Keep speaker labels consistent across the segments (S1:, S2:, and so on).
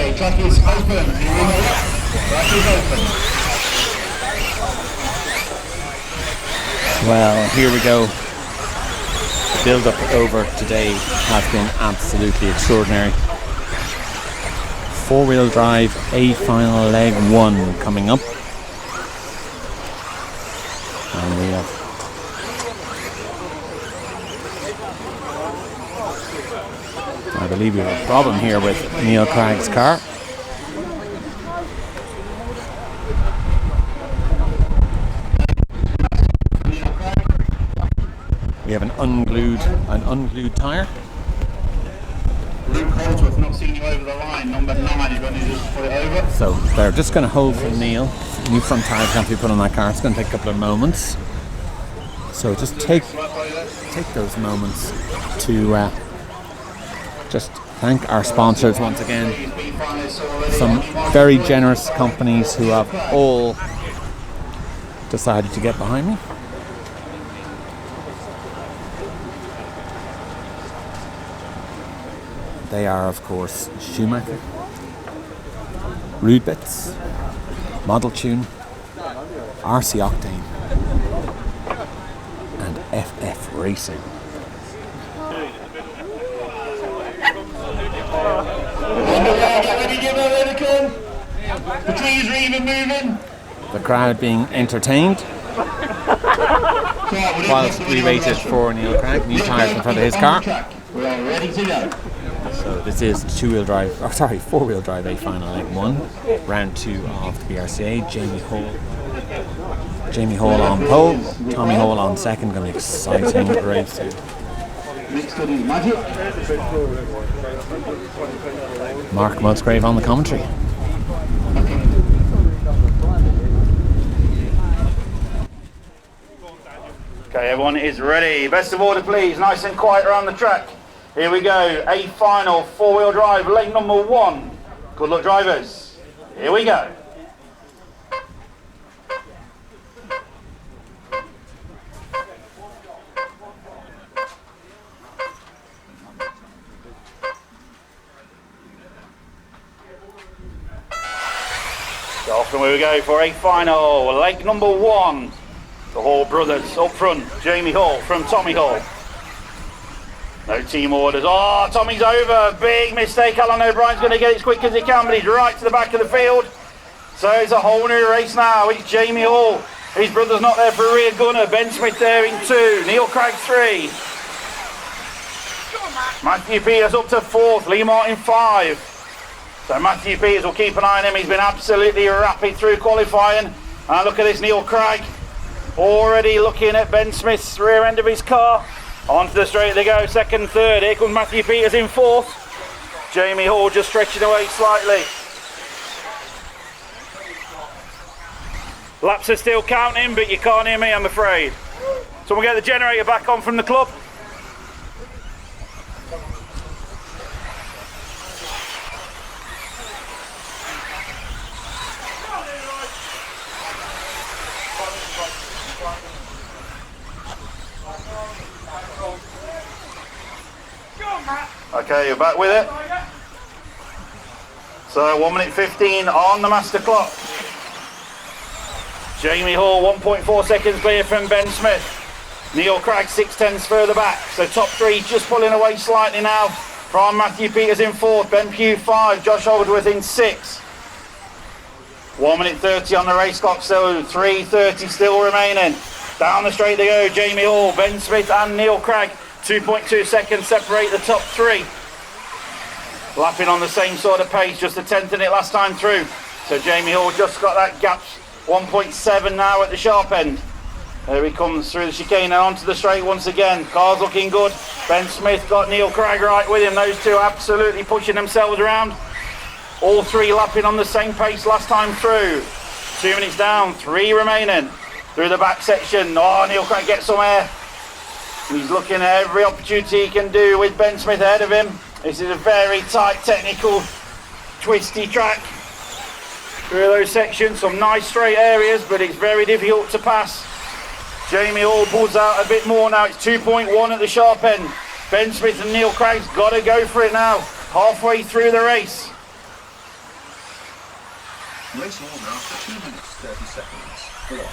S1: Okay, track is open. Track is open.
S2: Well, here we go. The build-up over today has been absolutely extraordinary. Four-wheel drive, A final leg 1 coming up. And we have I believe we have a problem here with Neil Craig's car. We have an unglued tyre.
S1: Luke Holdsworth not seeing you over the line. Number 9 is going to just put it over.
S2: So they're just going to hold for Neil. New front tyres have to be put on that car. It's going to take a couple of moments. So just take those moments to just thank our sponsors once again. Some very generous companies who have all decided to get behind me. They are, of course, Schumacher, Rude Bits, Model Tune, RC Octane, and FF Racing.
S1: The trees are even moving.
S2: The crowd being entertained whilst we waited for Neil Craig, new tyres in front of his car.
S1: We are ready to go.
S2: So this is four-wheel drive A final leg 1, round 2 of the BRCA. Jamie Hall on pole, Tommy Hall on second. Going to be exciting race. Mark Musgrave on the commentary.
S1: Okay, everyone is ready. Best of order, please. Nice and quiet around the track. Here we go. A final four-wheel drive, leg number 1. Good luck, drivers. Here we go. So off and we go for a final leg number 1. The Hall brothers up front. Jamie Hall from Tommy Hall. No team orders. Oh, Tommy's over. Big mistake. Alan O'Brien's going to get it as quick as he can, but he's right to the back of the field. So it's a whole new race now. It's Jamie Hall. His brother's not there for a rear gunner. Ben Smith there in 2. Neil Craig 3. Matthew Peters up to 4th. Lee Martin 5. So Matthew Peters will keep an eye on him. He's been absolutely rapid through qualifying. And look at this, Neil Craig. Already looking at Ben Smith's rear end of his car. Onto the straight they go, 2nd, 3rd. Here comes Matthew Peters in 4th. Jamie Hall just stretching away slightly. Laps are still counting, but you can't hear me, I'm afraid. So we'll get the generator back on from the club. Okay, you're back with it. So 1 minute 15 on the master clock. Jamie Hall 1.4 seconds clear from Ben Smith. Neil Craig 6/10 further back. So top 3 just pulling away slightly now from Matthew Peters in 4th, Ben Pugh 5, Josh Holdsworth in 6. 1 minute 30 on the race clock, so 3:30 still remaining. Down the straight they go, Jamie Hall, Ben Smith and Neil Craig. 2.2 seconds separate the top 3. Lapping on the same sort of pace, just a 10th in it last time through. So Jamie Hall just got that gap, 1.7 now at the sharp end. There he comes through the chicane and onto the straight once again. Car's looking good. Ben Smith got Neil Craig right with him. Those two absolutely pushing themselves around. All 3 lapping on the same pace last time through. 2 minutes down, 3 remaining. Through the back section, oh, Neil Craig gets some air. He's looking at every opportunity he can do with Ben Smith ahead of him. This is a very tight, technical, twisty track. Through those sections, some nice straight areas, but it's very difficult to pass. Jamie Hall pulls out a bit more now. It's 2.1 at the sharp end. Ben Smith and Neil Craig's got to go for it now. Halfway through the race.
S3: Race on after 2 minutes 30 seconds. 4, 3,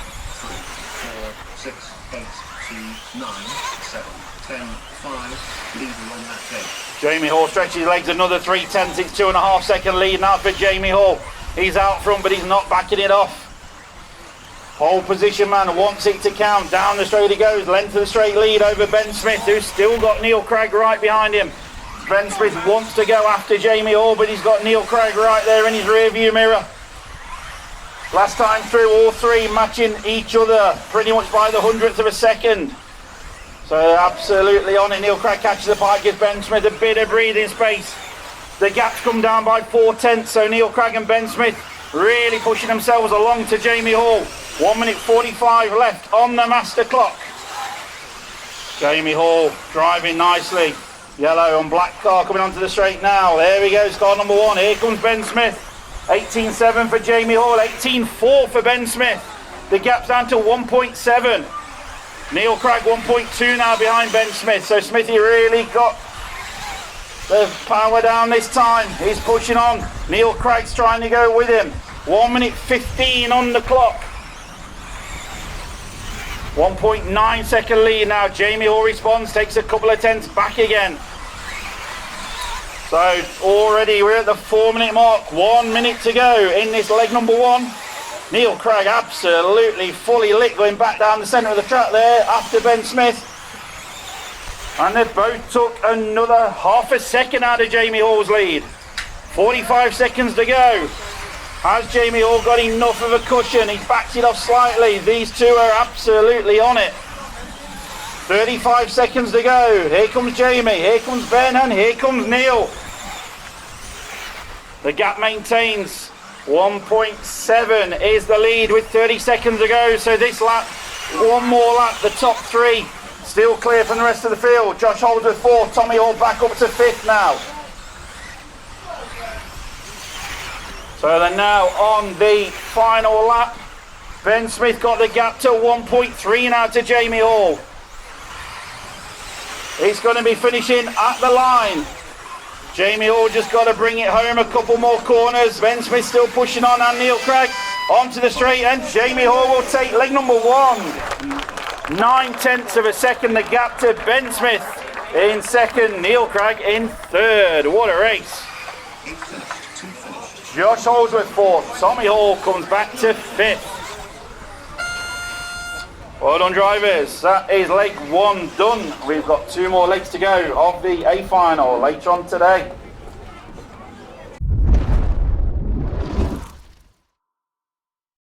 S3: 4, 6, 8, 2, 9, 7, 10, 5. Leader on that day.
S1: Jamie Hall stretches his legs another 3/10. It's 2.5 second lead now for Jamie Hall. He's out front, but he's not backing it off. Pole position man wants it to count. Down the straight he goes. Length of the straight lead over Ben Smith, who's still got Neil Craig right behind him. Ben Smith wants to go after Jamie Hall, but he's got Neil Craig right there in his rear view mirror. Last time through, all three matching each other pretty much by the 100th of a second. So absolutely on it. Neil Craig catches the pike, gives Ben Smith a bit of breathing space. The gap's come down by 4/10, so Neil Craig and Ben Smith really pushing themselves along to Jamie Hall. 1 minute 45 left on the master clock. Jamie Hall driving nicely. Yellow and black car coming onto the straight now. There he goes, car number 1. Here comes Ben Smith. 18.7 for Jamie Hall, 18.4 for Ben Smith. The gap's down to 1.7. Neil Craig 1.2 now behind Ben Smith. So Smithy really got the power down this time. He's pushing on. Neil Craig's trying to go with him. 1 minute 15 on the clock. 1.9 second lead now. Jamie Hall responds, takes a couple of tenths back again. So already we're at the 4 minute mark. 1 minute to go in this leg number 1. Neil Craig absolutely fully lit going back down the centre of the track there after Ben Smith. And they both took another half a second out of Jamie Hall's lead. 45 seconds to go. Has Jamie Hall got enough of a cushion? He's backed it off slightly. These two are absolutely on it. 35 seconds to go. Here comes Jamie, here comes Ben, and here comes Neil. The gap maintains. 1.7 is the lead with 30 seconds to go. So this lap, one more lap, the top 3 still clear from the rest of the field. Josh Holdsworth 4th, Tommy Hall back up to 5th now. So they're now on the final lap. Ben Smith got the gap to 1.3 now to Jamie Hall. He's going to be finishing at the line. Jamie Hall just got to bring it home a couple more corners. Ben Smith still pushing on, and Neil Craig onto the straight end. Jamie Hall will take leg number 1. 9/10 of a second the gap to Ben Smith in 2nd, Neil Craig in 3rd. What a race. Josh Holdsworth 4th, Tommy Hall comes back to 5th. Well done drivers, that is leg 1 done. We've got 2 more legs to go of the A final later on today.